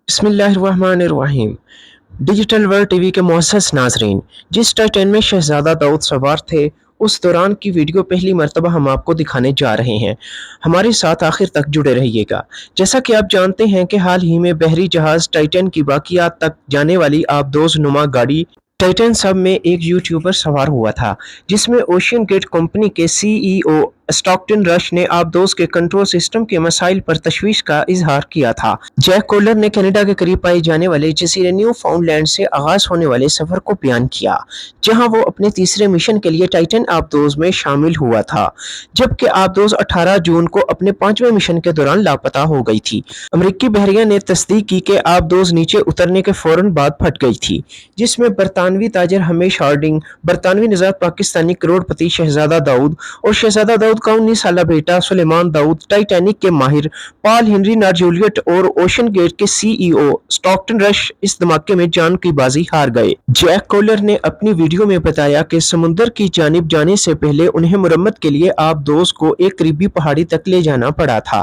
بسم اللہ الرحمن الرحیم۔ ڈیجیٹل ورلڈ ٹی وی کے معزز ناظرین، جس ٹائٹین میں شہزادہ داؤد سوار تھے اس دوران کی ویڈیو پہلی مرتبہ ہم آپ کو دکھانے جا رہے ہیں۔ ہمارے ساتھ آخر تک جڑے رہیے گا۔ جیسا کہ آپ جانتے ہیں کہ حال ہی میں بحری جہاز ٹائٹین کی باقیات تک جانے والی آبدوز نما گاڑی ٹائٹین سب میں ایک یوٹیوبر سوار ہوا تھا، جس میں اوشین گیٹ کمپنی کے سی ای او اسٹاکٹن رش نے آبدوز کے کنٹرول سسٹم کے مسائل پر تشویش کا اظہار کیا تھا۔ جیک کولر نے کینیڈا کے قریب پائے جانے والے جزیرے نیو فاؤنڈ لینڈ سے آغاز ہونے والے سفر کو بیان کیا، جہاں وہ اپنے تیسرے مشن کے لیے ٹائٹین آبدوز میں شامل ہوا تھا، جبکہ آبدوز 18 جون کو اپنے 5ویں مشن کے دوران لاپتہ ہو گئی تھی۔ امریکی بحریہ نے تصدیق کی کہ آبدوز نیچے اترنے کے فوراً بعد پھٹ گئی تھی، جس میں برطانوی تاجر ہمیش ہارڈنگ، برطانوی نژاد پاکستانی کروڑ پتی شہزادہ داؤد اور شہزادہ داؤد کا 19 سالہ بیٹا سلیمان داؤد، ٹائٹینک کے ماہر پال ہنری نارجولیٹ اور اوشین گیٹ کے سی ای او اسٹاکٹن رش اس دھماکے میں جان کی بازی ہار گئے۔ جیک کولر نے اپنی ویڈیو میں بتایا کہ سمندر کی جانب جانے سے پہلے انہیں مرمت کے لیے آبدوز کو ایک قریبی پہاڑی تک لے جانا پڑا تھا۔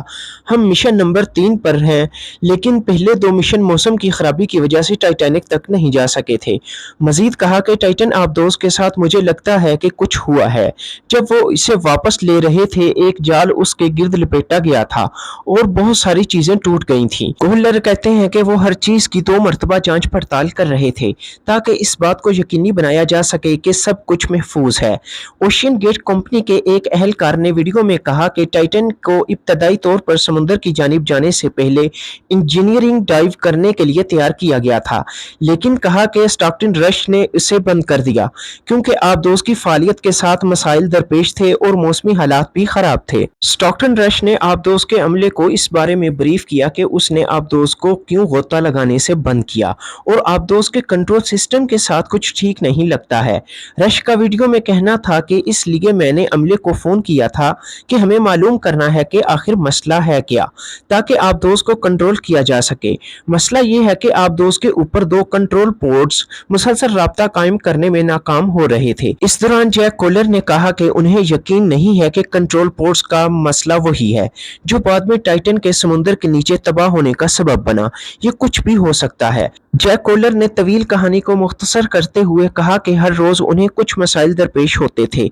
ہم مشن نمبر 3 پر ہیں، لیکن پہلے 2 مشن موسم کی خرابی کی وجہ سے ٹائٹینک تک نہیں جا سکے تھے۔ مزید کہا کہ ٹائٹین آبدوز کے ساتھ مجھے لگتا ہے کہ کچھ ہوا ہے۔ جب وہ اسے واپس لے رہے تھے ایک جال اس کے گرد لپیٹا گیا تھا اور بہت ساری چیزیں ٹوٹ گئی تھیں۔ کولر کہتے ہیں کہ وہ ہر چیز کی 2 مرتبہ جانچ پڑتال کر رہے تھے تاکہ اس بات کو یقینی بنایا جا سکے کہ سب کچھ محفوظ ہے۔ اوشین گیٹ کمپنی کے ایک اہلکار نے ویڈیو میں کہا کہ ٹائٹین کو ابتدائی طور پر سمندر کی جانب جانے سے پہلے انجینئرنگ ڈائیو کرنے کے لیے تیار کیا گیا تھا، لیکن کہا کہ اسٹاکٹن رش نے اسے بند کر دیا کیونکہ آبدوز کی فعالیت کے ساتھ مسائل درپیش تھے اور موسمی حالات بھی خراب تھے۔ اسٹاکٹن رش نے آبدوز کے عملے کو اس بارے میں بریف کیا کہ اس نے آبدوز کو کیوں غوطہ لگانے سے بند کیا اور آبدوز کے کنٹرول سسٹم کے ساتھ کچھ ٹھیک نہیں لگتا ہے۔ رش کا ویڈیو میں کہنا تھا کہ اس لیے میں نے عملے کو فون کیا تھا کہ ہمیں معلوم کرنا ہے کہ آخر مسئلہ ہے کیا، تاکہ آبدوز کو کنٹرول کیا جا سکے۔ مسئلہ یہ ہے کہ آبدوز کے اوپر 2 کنٹرول پورٹس مسلسل رابطہ قائم کرنے میں ناکام ہو رہے تھے۔ اس دوران جیک کولر نے کہا کہ انہیں یقین نہیں ہے کہ کنٹرول پورٹس کا مسئلہ وہی ہے جو بعد میں ٹائٹین کے سمندر کے نیچے تباہ ہونے کا سبب بنا۔ یہ کچھ بھی ہو سکتا ہے۔ جیک کولر نے طویل کہانی کو مختصر کرتے ہوئے کہا کہ ہر روز انہیں کچھ مسائل درپیش ہوتے تھے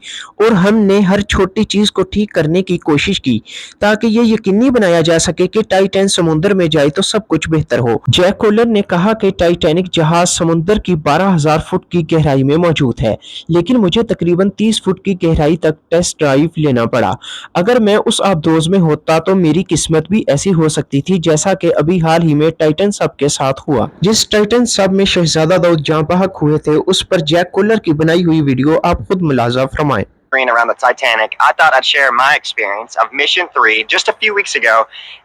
اور ہم نے ہر چھوٹی چیز کو ٹھیک کرنے کی کوشش کی تاکہ یہ یقینی بنایا جا سکے کہ ٹائٹین سمندر میں جائے تو سب کچھ بہتر ہو۔ جیک کولر نے کہا کہ ٹائٹینک جہاز سمندر کی 12,000 فٹ کی گہرائی میں موجود ہے، لیکن مجھے تقریباً 30 فٹ کی گہرائی تک ٹیسٹ ڈرائیو لینا پڑا۔ اگر میں اس آبدوز میں ہوتا تو میری قسمت بھی ایسی ہو سکتی تھی جیسا کہ ابھی حال ہی میں ٹائٹین سب کے ساتھ ہوا۔ جس ٹائٹین سب میں شہزادہ داؤد جاں بحق ہوئے تھے اس پر جیک کولر کی بنائی ہوئی ویڈیو آپ خود ملاحظہ فرمائیں۔ Around the Titanic, I thought I'd share my experience of Mission 3 just a few weeks ago,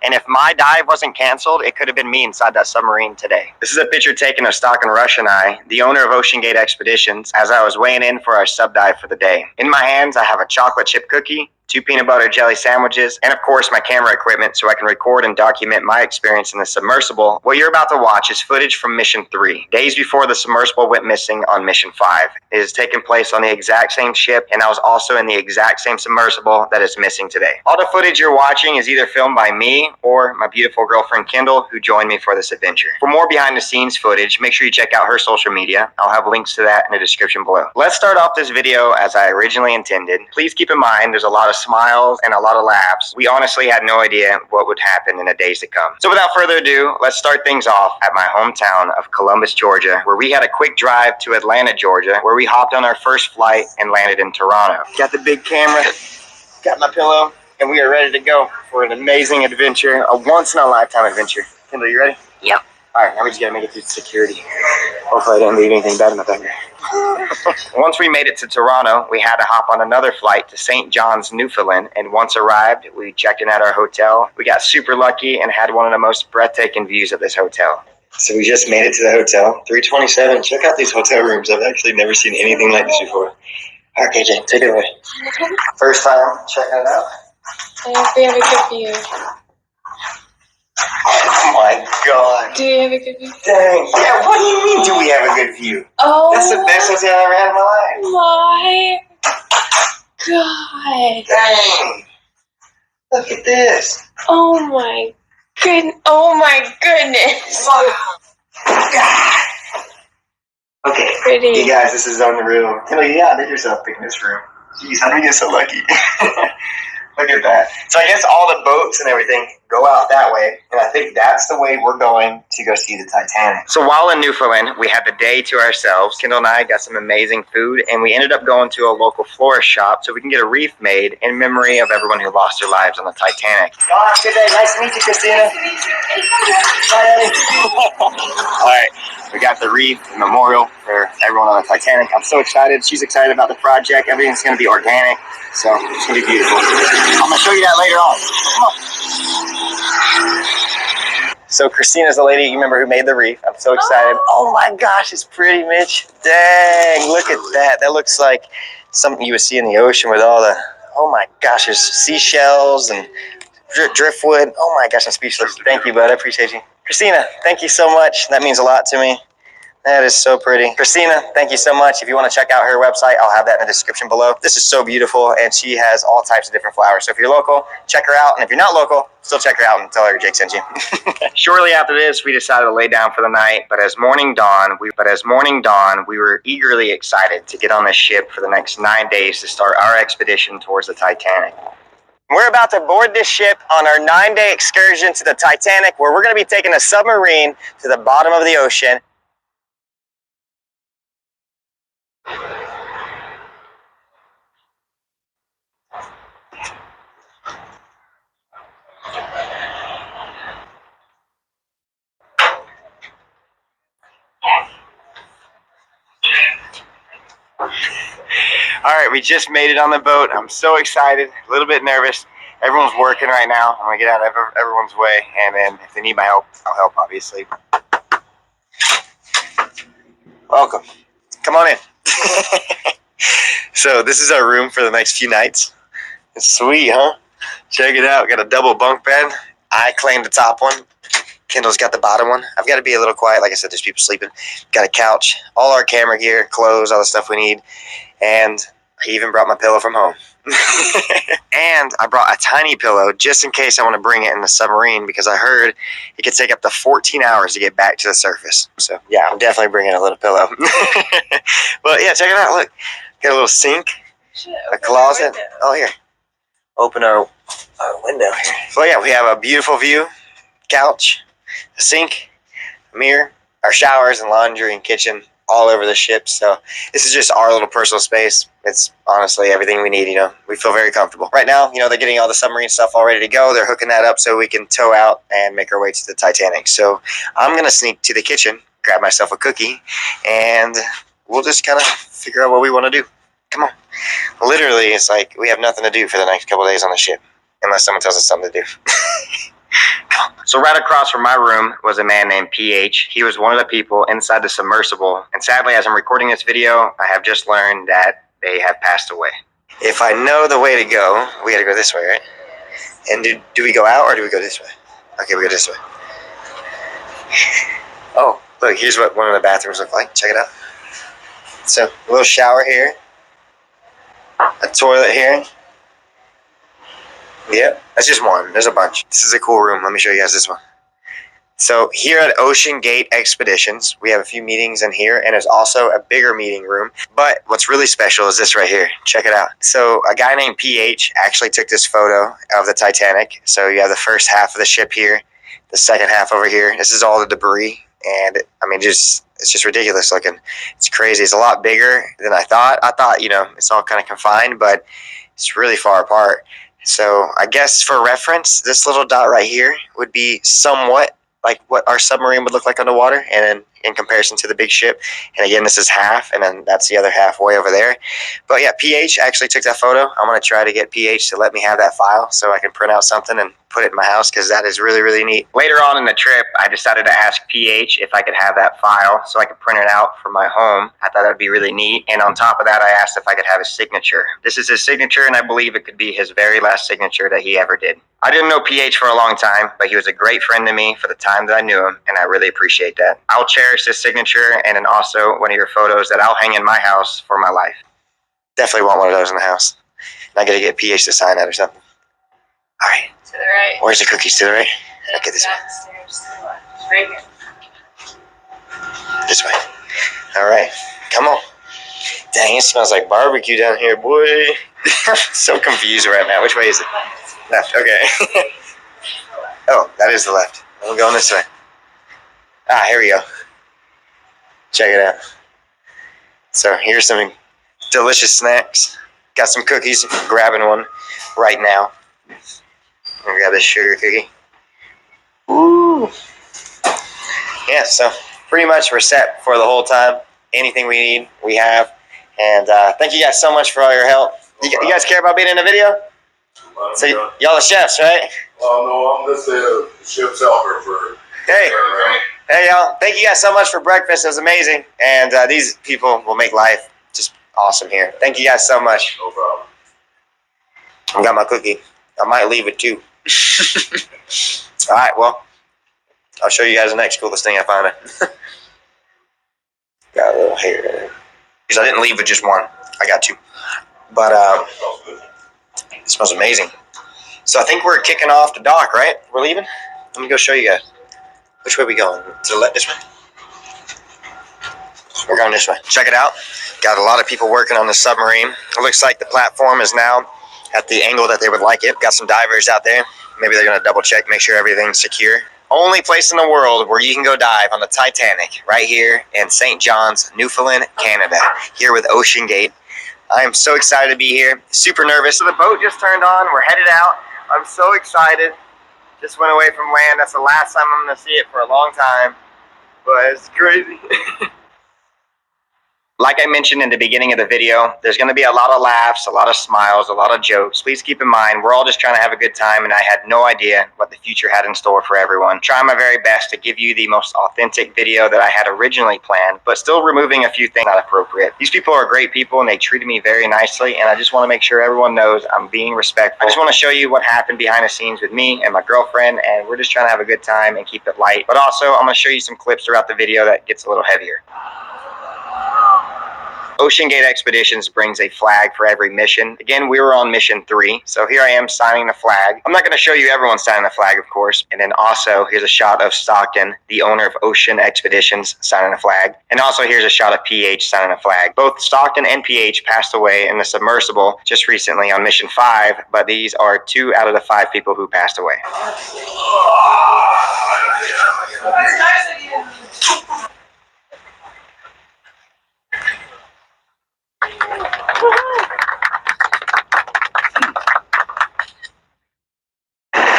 and if my dive wasn't canceled, it could have been me inside that submarine today. This is a picture taken of Stockton Rush and I, the owner of Ocean Gate Expeditions, as I was weighing in for our sub dive for the day. In my hands, I have a chocolate chip cookie, 2 peanut butter jelly sandwiches, and of course my camera equipment so I can record and document my experience in the submersible. What you're about to watch is footage from Mission 3, days before the submersible went missing on Mission 5. It is taking place on the exact same ship, and I was also in the exact same submersible that is missing today. All the footage you're watching is either filmed by me or my beautiful girlfriend Kendall, who joined me for this adventure. For more behind the scenes footage, make sure you check out her social media. I'll have links to that in the description below. Let's start off this video as I originally intended. Please keep in mind there's a lot of smiles and a lot of laughs. We honestly had no idea what would happen in the days to come. So without further ado, let's start things off at my hometown of Columbus, Georgia, where we had a quick drive to Atlanta, Georgia, where we hopped on our first flight and landed in Toronto. Got the big camera, got my pillow, and we are ready to go for an amazing adventure, a once-in-a-lifetime adventure. Kendall, you ready? Yep. All right, now we just gotta make it through security. Hopefully I didn't leave anything bad in my bag. Once we made it to Toronto, we had to hop on another flight to St. John's, Newfoundland, and once arrived, we checked in at our hotel. We got super lucky and had one of the most breathtaking views of this hotel. So we just made it to the hotel, 327. Check out these hotel rooms. I've actually never seen anything like this before. All right, KJ, take it away. First time checking it out. I hope we have a good view. Oh my God. Do we have a good view? Dang, yeah, what do you mean do we have a good view? Oh. That's the best hotel I've ever had in my life. My God. Dang. Look at this. Oh my Good. Oh my goodness. Okay, Pretty. you guys, this is on the room. You outdid yourself picking this room. Jeez, how do we get so lucky? Look at that. So I guess all the boats and everything go out that way, and I think that's the way we're going to go see the Titanic. So while in Newfoundland, we had the day to ourselves. Kendall and I got some amazing food, and we ended up going to a local florist shop so we can get a wreath made in memory of everyone who lost their lives on the Titanic. Oh, have a good day. Nice to meet you, Christina. All right, we got the wreath memorial for everyone on the Titanic. I'm so excited. She's excited about the project. Everything's going to be organic, so it's going to be beautiful. I'm going to show you that later on. Come on. So Christina's the lady, you remember, who made the wreath. I'm so excited. Oh my gosh, it's pretty, Mitch. Dang, look at that. That looks like something you would see in the ocean with all the, oh my gosh, there's seashells and driftwood. Oh my gosh, I'm speechless. Thank you, bud. I appreciate you. Christina, thank you so much. That means a lot to me. That is so pretty. Christina, thank you so much. If you want to check out her website, I'll have that in the description below. This is so beautiful, and she has all types of different flowers. So if you're local, check her out. And if you're not local, still check her out and tell her Jake sent you. Shortly after this, we decided to lay down for the night. But as morning dawned, we were eagerly excited to get on this ship for the next 9 days to start our expedition towards the Titanic. We're about to board this ship on our 9-day excursion to the Titanic, where we're going to be taking a submarine to the bottom of the ocean. All right, we just made it on the boat. I'm so excited, a little bit nervous. Everyone's working right now. I'm gonna get out of everyone's way, and then if they need my help, I'll help, obviously. Welcome. Come on in. So this is our room for the next few nights. It's sweet, huh? Check it out. Got a double bunk bed. I claim the top one. Kendall's got the bottom one. I've got to be a little quiet. Like I said, there's people sleeping. Got a couch, all our camera gear, clothes, all the stuff we need. And I even brought my pillow from home. And I brought a tiny pillow just in case I want to bring it in the submarine, because I heard it could take up to 14 hours to get back to the surface. So yeah, I'm definitely bringing a little pillow. But yeah, check it out. Look, got a little sink, a closet. Oh, here. Open our window here. So yeah, we have a beautiful view, couch, a sink, a mirror, our showers and laundry and kitchen all over the ship. So this is just our little personal space. It's honestly everything we need, We feel very comfortable. Right now, they're getting all the submarine stuff all ready to go. They're hooking that up so we can tow out and make our way to the Titanic. So I'm going to sneak to the kitchen, grab myself a cookie, and we'll just kind of figure out what we want to do. Come on. Literally, it's like we have nothing to do for the next couple of days on the ship, unless someone tells us something to do. So right across from my room was a man named PH. He was one of the people inside the submersible. And sadly, as I'm recording this video, I have just learned that they have passed away. If I know the way to go, we got to go this way, right? And do we go out or do we go this way? Okay, we go this way. Oh, look, here's what one of the bathrooms look like. Check it out. So, a little shower here. A toilet here. Yep, that's just one. There's a bunch. This is a cool room. Let me show you guys this one. So here at Ocean Gate Expeditions, we have a few meetings in here, and there's also a bigger meeting room. But what's really special is this right here. Check it out. So a guy named PH actually took this photo of the Titanic. So you have the first half of the ship here, the second half over here. This is all the debris, and it's just ridiculous looking. It's crazy. It's a lot bigger than I thought. I thought, it's all kind of confined, but it's really far apart. So I guess for reference, this little dot right here would be somewhat like what our submarine would look like underwater, and then in comparison to the big ship. And again, this is half, and then that's the other half way over there. But yeah, PH actually took that photo. I'm going to try to get PH to let me have that file so I can print out something and put it in my house, because that is really, really neat. Later on in the trip, I decided to ask PH if I could have that file so I could print it out for my home. I thought that would be really neat. And on top of that, I asked if I could have his signature. This is his signature, and I believe it could be his very last signature that he ever did. I didn't know PH for a long time, but he was a great friend to me for the time that I knew him, and I really appreciate that. I'll cherish this signature, and then also one of your photos that I'll hang in my house for my life. Definitely want one of those in the house. And I gotta get PH to sign that or something. All right. To the right. Where's the cookies? To the right? Okay, this way. Right here. This way. All right, come on. Dang, it smells like barbecue down here, boy. I'm so confused right now. Which way is it? Left, okay. Oh, that is the left. I'm going this way. Ah, here we go. Check it out. So here's some delicious snacks. Got some cookies. I'm grabbing one right now. I'm gonna grab this sugar cookie. Ooh. Yeah, so pretty much we're set for the whole time. Anything we need, we have. And thank you guys so much for all your help. You guys care about being in the video? So y'all the chefs, right? No, I'm just a ship's helper for. Hey, y'all! Thank you guys so much for breakfast. It was amazing, and these people will make life just awesome here. Thank you guys so much. No problem. I got my cookie. I might leave it too. All right, well, I'll show you guys the next coolest thing I found. Got a little hair in it. Because I didn't leave with just one. I got two. But it smells amazing. So I think we're kicking off the dock, right? We're leaving? Let me go show you guys. Which way are we going? To the left, this way? We're going this way. Check it out. Got a lot of people working on the submarine. It looks like the platform is now at the angle that they would like it. Got some divers out there. Maybe they're going to double check, make sure everything's secure. Only place in the world where you can go dive on the Titanic, right here in St. John's, Newfoundland, Canada, here with Ocean Gate. I am so excited to be here. Super nervous. So the boat just turned on. We're headed out. I'm so excited. Just went away from land. That's the last time I'm going to see it for a long time. But it's crazy. Like I mentioned in the beginning of the video, there's going to be a lot of laughs, a lot of smiles, a lot of jokes. Please keep in mind, we're all just trying to have a good time, and I had no idea what the future had in store for everyone. Trying my very best to give you the most authentic video that I had originally planned, but still removing a few things not appropriate. These people are great people, and they treated me very nicely, and I just want to make sure everyone knows I'm being respectful. I just want to show you what happened behind the scenes with me and my girlfriend, and we're just trying to have a good time and keep it light. But also, I'm going to show you some clips throughout the video that gets a little heavier. Ocean Gate Expeditions brings a flag for every mission. Again, we were on mission 3, so here I am signing the flag. I'm not going to show you everyone signing the flag, of course. And then also, here's a shot of Stockton, the owner of Ocean Expeditions, signing the flag. And also, here's a shot of PH signing the flag. Both Stockton and PH passed away in the submersible just recently on mission 5, but these are 2 out of the 5 people who passed away.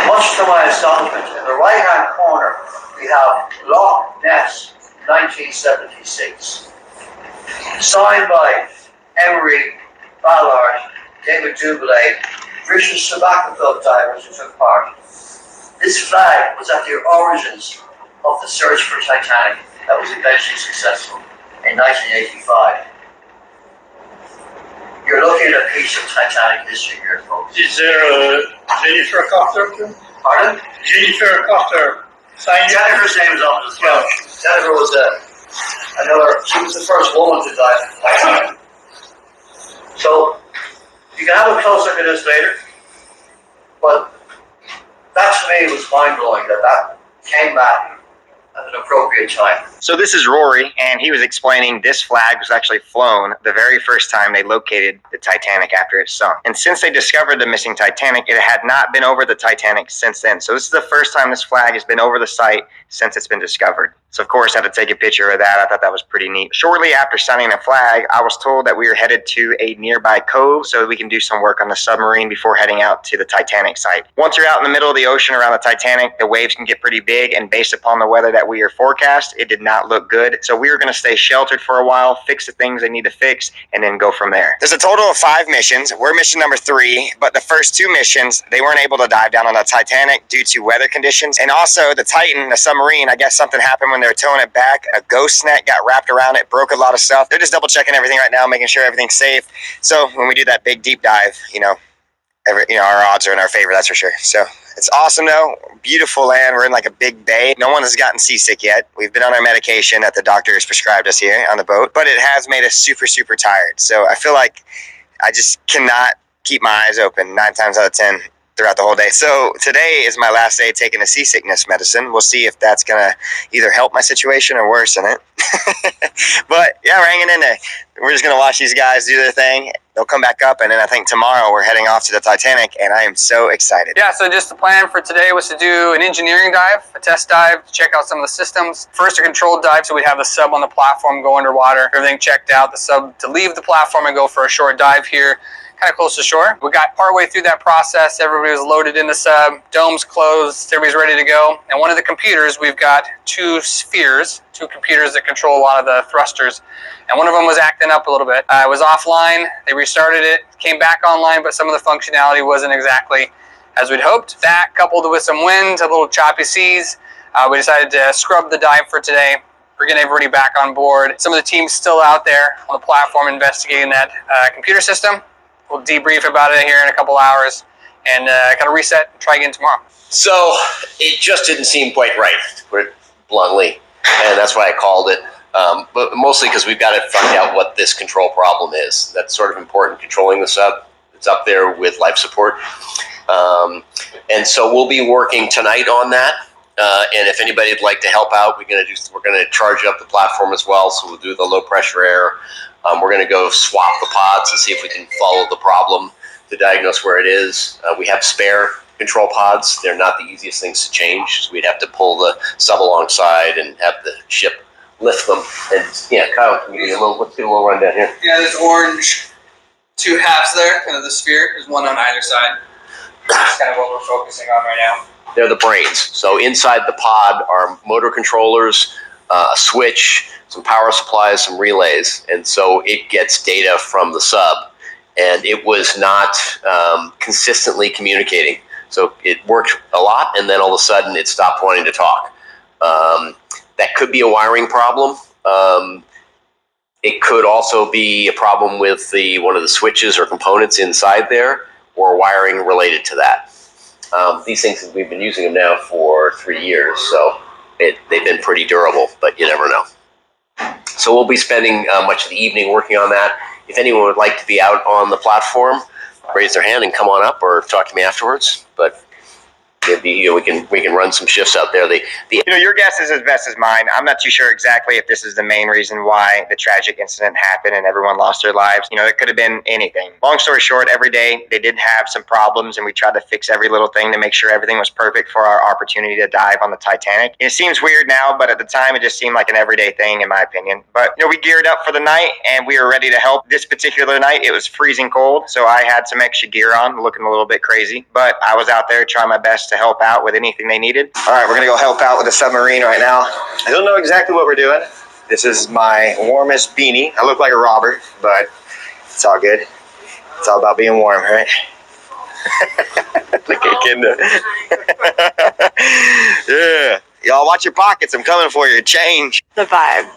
Much to my astonishment, in the right-hand corner, we have Loch Ness, 1976. Signed by Emery, Ballard, David Duboulay, British tobacco club divers who took part. This flag was at the origins of the search for Titanic that was eventually successful in 1985. You're looking at a piece of Titanic history here, folks. Is there a Jennifer Cotter? Pardon? Jennifer Cotter. Jennifer's name is on this film. Jennifer was she was the first woman to dive in Titanic. So, you can have a close look at this later, but that to me was mind-blowing that came back at an appropriate time. So this is Rory, and he was explaining this flag was actually flown the very first time they located the Titanic after it sunk. And since they discovered the missing Titanic, it had not been over the Titanic since then. So this is the first time this flag has been over the site since it's been discovered. So of course I had to take a picture of that. I thought that was pretty neat. Shortly after signing the flag, I was told that we were headed to a nearby cove so we can do some work on the submarine before heading out to the Titanic site. Once you're out in the middle of the ocean around the Titanic, the waves can get pretty big, and based upon the weather that we are forecast, it did not look good. So we were going to stay sheltered for a while, fix the things they need to fix, and then go from there. There's a total of 5 missions. We're mission number 3, but the first 2 missions, they weren't able to dive down on the Titanic due to weather conditions. And also the Titan, the submarine, I guess something happened when they were towing it back. A ghost net got wrapped around it, broke a lot of stuff. They're just double checking everything right now, making sure everything's safe. So when we do that big deep dive, our odds are in our favor, that's for sure. So it's awesome though. Beautiful land. We're in like a big bay. No one has gotten seasick yet. We've been on our medication that the doctor has prescribed us here on the boat, but it has made us super, super tired. So I feel like I just cannot keep my eyes open 9 times out of 10. throughout the whole day. So today is my last day taking the seasickness medicine. We'll see if that's gonna either help my situation or worsen it. But yeah, we're hanging in there. We're just gonna watch these guys do their thing. They'll come back up, and then I think tomorrow we're heading off to the Titanic, and I am so excited. Yeah, so just the plan for today was to do an engineering dive, a test dive, to check out some of the systems. First, a controlled dive, so we'd have the sub on the platform, go underwater, everything checked out, the sub to leave the platform and go for a short dive here, kind of close to shore. We got partway through that process. Everybody was loaded in the sub, domes closed, everybody's ready to go. And one of the computers, we've got two computers that control a lot of the thrusters. And one of them was acting up a little bit. It was offline. They restarted it, came back online, but some of the functionality wasn't exactly as we'd hoped. That, coupled with some wind, a little choppy seas, we decided to scrub the dive for today. We're getting everybody back on board. Some of the team's still out there on the platform investigating that computer system. We'll debrief about it here in a couple hours and kind of reset and try again tomorrow. So it just didn't seem quite right, to put it bluntly, and that's why I called it. But mostly because we've got to find out what this control problem is. That's sort of important, controlling the sub. It's up there with life support. And so we'll be working tonight on that. And if anybody would like to help out, we're going to charge up the platform as well. So we'll do the low pressure air. We're going to go swap the pods and see if we can follow the problem to diagnose where it is. We have spare control pods. They're not the easiest things to change. So we'd have to pull the sub alongside and have the ship lift them. And yeah, Kyle, let's get a little run down here. Yeah, there's orange, two halves there, kind of the sphere. There's one on either side. That's kind of what we're focusing on right now. They're the brains. So inside the pod are motor controllers, a switch, some power supplies, some relays. And so it gets data from the sub. And it was not consistently communicating. So it worked a lot, and then all of a sudden it stopped wanting to talk. That could be a wiring problem. It could also be a problem with one of the switches or components inside there, or wiring related to that. These things, we've been using them now for 3 years, so they've been pretty durable, but you never know. So we'll be spending much of the evening working on that. If anyone would like to be out on the platform, raise their hand and come on up, or talk to me afterwards. But we can run some shifts out there. Your guess is as best as mine. I'm not too sure exactly if this is the main reason why the tragic incident happened and everyone lost their lives. It could have been anything. Long story short, every day they did have some problems, and we tried to fix every little thing to make sure everything was perfect for our opportunity to dive on the Titanic. It seems weird now, but at the time it just seemed like an everyday thing, in my opinion. But we geared up for the night, and we were ready to help. This particular night, it was freezing cold, so I had some extra gear on, looking a little bit crazy. But I was out there trying my best to help out with anything they needed. All right, we're gonna go help out with the submarine right now. I don't know exactly what we're doing. This is my warmest beanie. I look like a robber, but it's all good. It's all about being warm, right? Look at Kendra. Yeah. Y'all watch your pockets. I'm coming for you. Change. The vibe.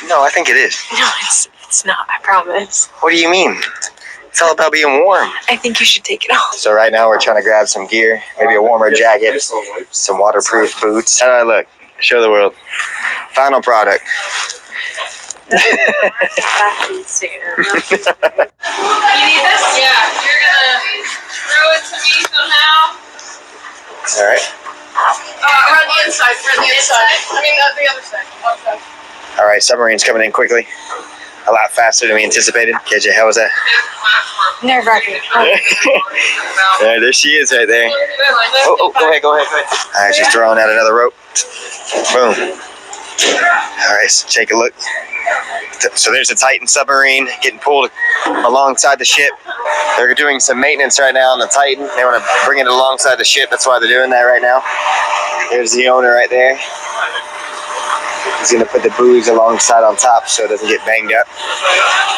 No, I think it is. No, it's not. I promise. What do you mean? It's all about being warm. I think you should take it off. So right now we're trying to grab some gear, maybe a warmer jacket, some waterproof boots. How do I look? Show the world. Final product. You need this? Yeah. You're gonna throw it to me somehow. All right. Run the inside. I mean, the other side. Outside. All right, submarine's coming in quickly. A lot faster than we anticipated. KJ, how was that? Nerve-wracking. Yeah, there she is right there. Oh, go ahead. All right, she's throwing out another rope. Boom. All right, so take a look. So there's a Titan submarine getting pulled alongside the ship. They're doing some maintenance right now on the Titan. They want to bring it alongside the ship. That's why they're doing that right now. There's the owner right there. He's going to put the buoys alongside on top so it doesn't get banged up.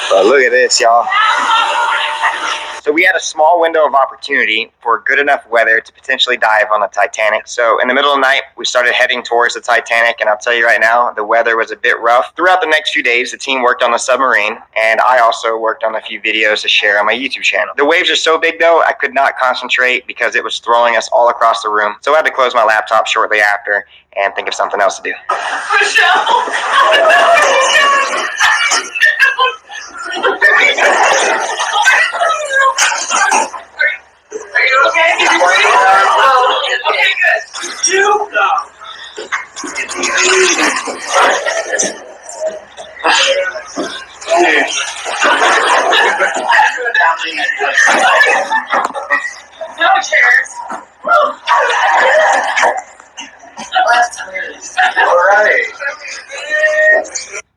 But look at this, y'all. So we had a small window of opportunity for good enough weather to potentially dive on the Titanic. So in the middle of the night, we started heading towards the Titanic, and I'll tell you right now, the weather was a bit rough. Throughout the next few days, the team worked on the submarine, and I also worked on a few videos to share on my YouTube channel. The waves are so big, though, I could not concentrate because it was throwing us all across the room. So I had to close my laptop shortly after and think of something else to do. Are you okay?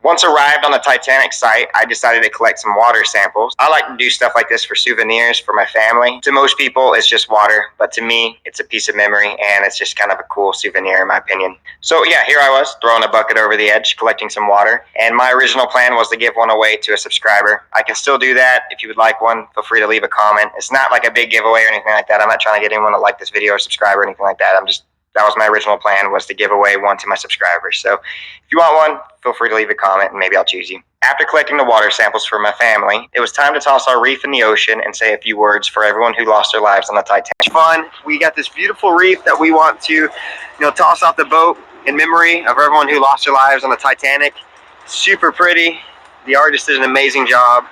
Once arrived on the Titanic site, I decided to collect some water samples. I like to do stuff like this for souvenirs for my family. To most people, it's just water, but to me, it's a piece of memory, and it's just kind of a cool souvenir in my opinion. So yeah, here I was, throwing a bucket over the edge, collecting some water, and my original plan was to give one away to a subscriber. I can still do that. If you would like one, feel free to leave a comment. It's not like a big giveaway or anything like that. I'm not trying to get anyone to like this video or subscribe or anything like that. That was my original plan, was to give away one to my subscribers. So if you want one, feel free to leave a comment and maybe I'll choose you. After collecting the water samples for my family, it was time to toss our reef in the ocean and say a few words for everyone who lost their lives on the Titanic. Fun. We got this beautiful reef that we want to, toss off the boat in memory of everyone who lost their lives on the Titanic. Super pretty. The artist did an amazing job,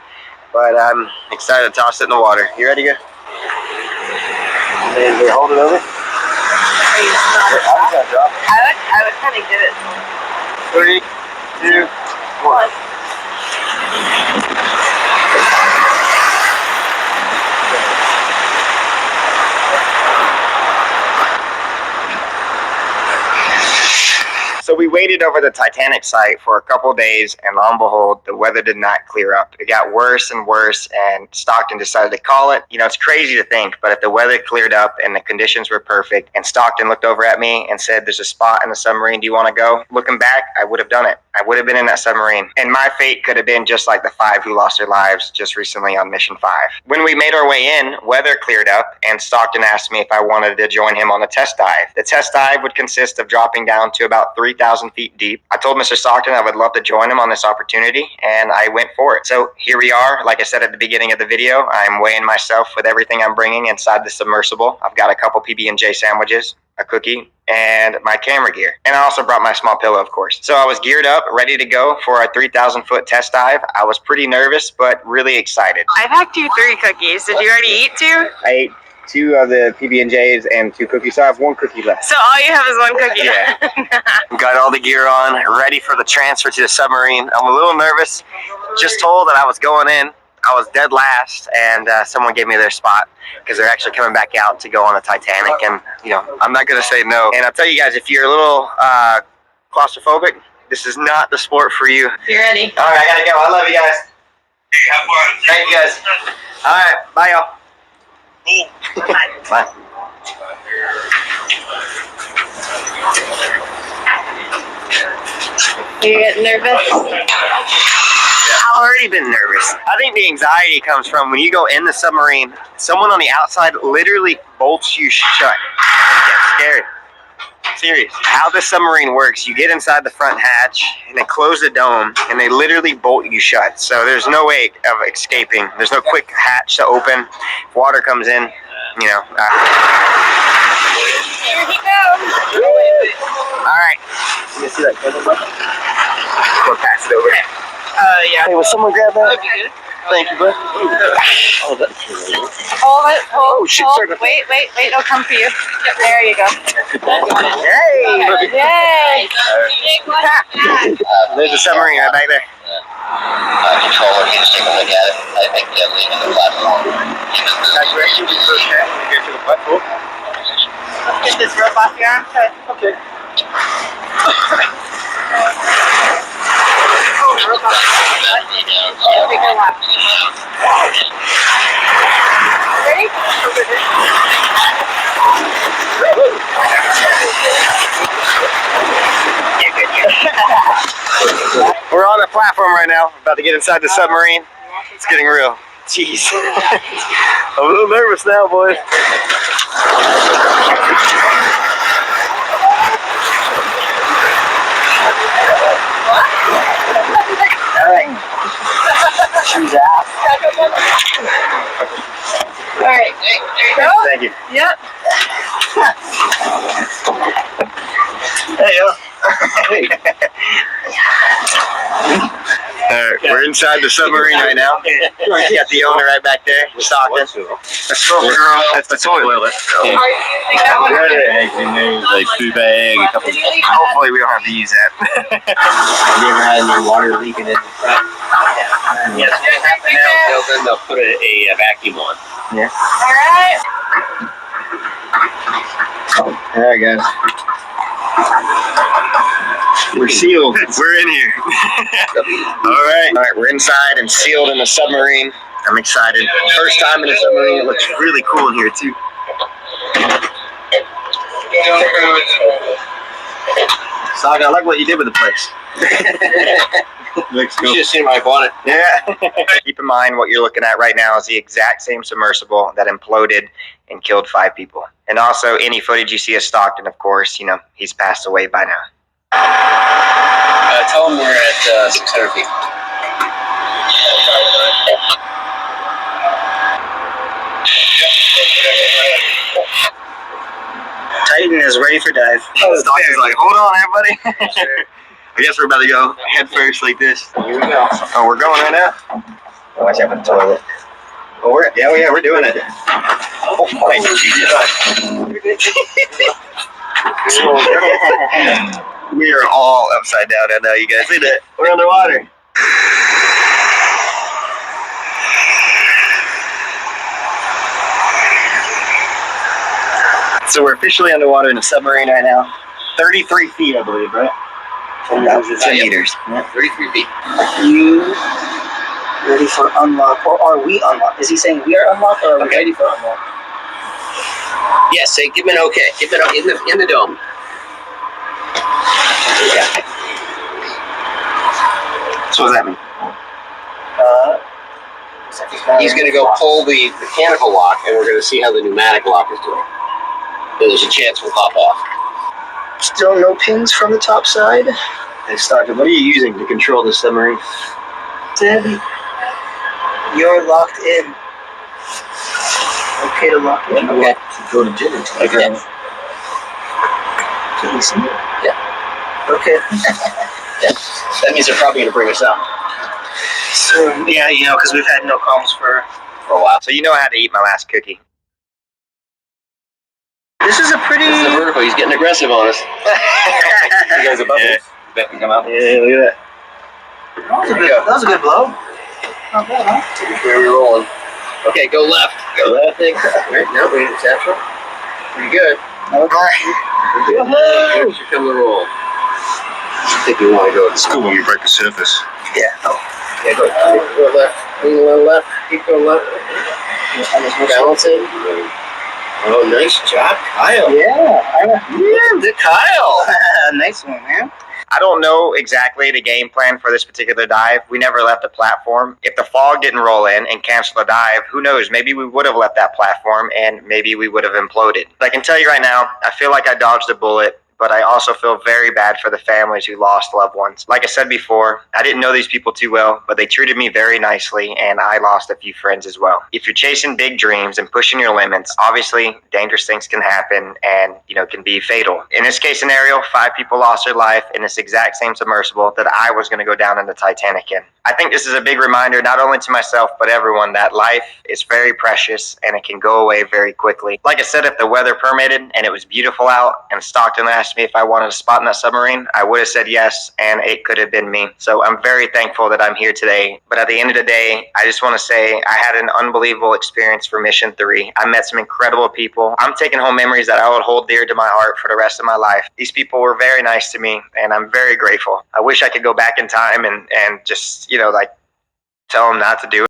but I'm excited to toss it in the water. You ready to go? Hold it over. I would kind of give it. 3, 2, 1. So we waited over the Titanic site for a couple of days, and lo and behold, the weather did not clear up. It got worse and worse, and Stockton decided to call it. It's crazy to think, but if the weather cleared up and the conditions were perfect, and Stockton looked over at me and said, "There's a spot in the submarine, do you want to go?" Looking back, I would have done it. I would have been in that submarine, and my fate could have been just like the 5 who lost their lives just recently on Mission 5. When we made our way in, weather cleared up, and Stockton asked me if I wanted to join him on the test dive. The test dive would consist of dropping down to about 3,000 feet deep. I told Mr. Stockton I would love to join him on this opportunity, and I went for it. So here we are. Like I said at the beginning of the video, I'm weighing myself with everything I'm bringing inside the submersible. I've got a couple PB&J sandwiches, a cookie, and my camera gear. And I also brought my small pillow, of course. So I was geared up, ready to go for a 3,000 foot test dive. I was pretty nervous, but really excited. I packed you 3 cookies. Did you already eat 2? I ate 2 of the PB&Js and 2 cookies, so I have 1 cookie left. So all you have is 1 cookie. Yeah. Got all the gear on, ready for the transfer to the submarine. I'm a little nervous. Just told that I was going in. I was dead last, and someone gave me their spot because they're actually coming back out to go on the Titanic, and I'm not gonna say no. And I'll tell you guys, if you're a little claustrophobic, this is not the sport for you. You ready? All right, I gotta go. I love you guys. Hey, have fun. Thank you guys. All right, bye y'all. Bye. You getting nervous? I've already been nervous. I think the anxiety comes from when you go in the submarine, someone on the outside literally bolts you shut. It's scary. Serious. How the submarine works, you get inside the front hatch and they close the dome and they literally bolt you shut. So there's no way of escaping. There's no quick hatch to open. If water comes in, Here he goes. All right. Let me see that. We'll pass it over. Yeah. Hey, will someone grab that? Thank you, bud. Hold it. Hold. shit, Hold. sorry. Wait. It'll come for you. Yep, there you go. Hey! Yay! There's a submarine right back there. Controller can just take a look at it. I think they're leaving the platform. Calculation, we first hat, we get to the platform. Get this rope off your arm. Okay. Ready? We're on the platform right now, about to get inside the submarine. It's getting real. Jeez. I'm a little nervous now, boys. Alright. Shoes out. Alright, there you go. Thank you. Yep. Hey, yo. We're inside the submarine right now. Got the owner right back there, Stockton. That's girl. That's the toilet. Like food bag, a couple. Hopefully we don't have to use that. Have you ever had any water leaking in the front? Yes. Then they'll put a vacuum on. Yeah. Alright. Alright, guys. We're sealed. We're in here. All right, we're inside and sealed in the submarine. I'm excited. First time in a submarine. It looks really cool in here too. Saga, I like what you did with the place. Looks cool. You should have seen when I bought it. Yeah. Keep in mind what you're looking at right now is the exact same submersible that imploded and killed 5 people. And also any footage you see of Stockton, of course, you know, he's passed away by now. Tell them we're at 600 feet. Titan is ready for dive. Stockton's like, hold on, everybody. I guess we're about to go head first like this. Here we go. Oh, we're going right now? Watch out for the toilet. Oh, we're doing it. Oh my Jesus. We are all upside down right now, you guys. See that? We're underwater. So we're officially underwater in a submarine right now. 33 feet, I believe, right? 10 meters. 33 feet. Are you ready for unlock, or are we unlocked? Is he saying we are unlocked, or are we ready for unlock? Yes, say give me an okay. Give me in the dome. Yeah. So what does that mean? He's going to go pull the mechanical lock, and we're going to see how the pneumatic lock is doing. Then there's a chance we'll pop off. Still no pings from the top side. Hey, Stockton, what are you using to control the submarine? Ted, you're locked in. Okay to lock in? Okay. Go to Jimmy. Okay. Can we see it? Yeah. Okay. Yeah. That means they're probably going to bring us out So, yeah, you know, because we've had no problems for for a while. So you know I had to eat my last cookie. This is a pretty. This is the vertical. He's getting aggressive on us. You guys above Yeah. us? Bet can come out. Yeah, look at that. That was a good blow. Not bad, huh? Where are we rolling? Okay, go left. Go left. Right, no, wait, central. Pretty good. Here come the roll. I think we want to go. It's cool when you break the surface. Yeah. Oh. Yeah, go left. Lean a little left. Keep going left. Balancing. Oh, nice job, Kyle. Yeah. The Kyle. Nice one, man. I don't know exactly the game plan for this particular dive. We never left the platform. If the fog didn't roll in and cancel the dive, who knows? Maybe we would have left that platform and maybe we would have imploded. But I can tell you right now, I feel like I dodged a bullet, but I also feel very bad for the families who lost loved ones. Like I said before, I didn't know these people too well, but they treated me very nicely, and I lost a few friends as well. If you're chasing big dreams and pushing your limits, obviously dangerous things can happen and, you know, can be fatal. In this case scenario, 5 people lost their life in this exact same submersible that I was going to go down in the Titanic in. I think this is a big reminder, not only to myself, but everyone, that life is very precious and it can go away very quickly. Like I said, if the weather permitted and it was beautiful out and Stockton asked me if I wanted a spot in that submarine, I would have said yes, and it could have been me. So I'm very thankful that I'm here today. But at the end of the day, I just want to say I had an unbelievable experience for Mission 3. I met some incredible people. I'm taking home memories that I will hold dear to my heart for the rest of my life. These people were very nice to me, and I'm very grateful. I wish I could go back in time and just, you know, like tell them not to do it.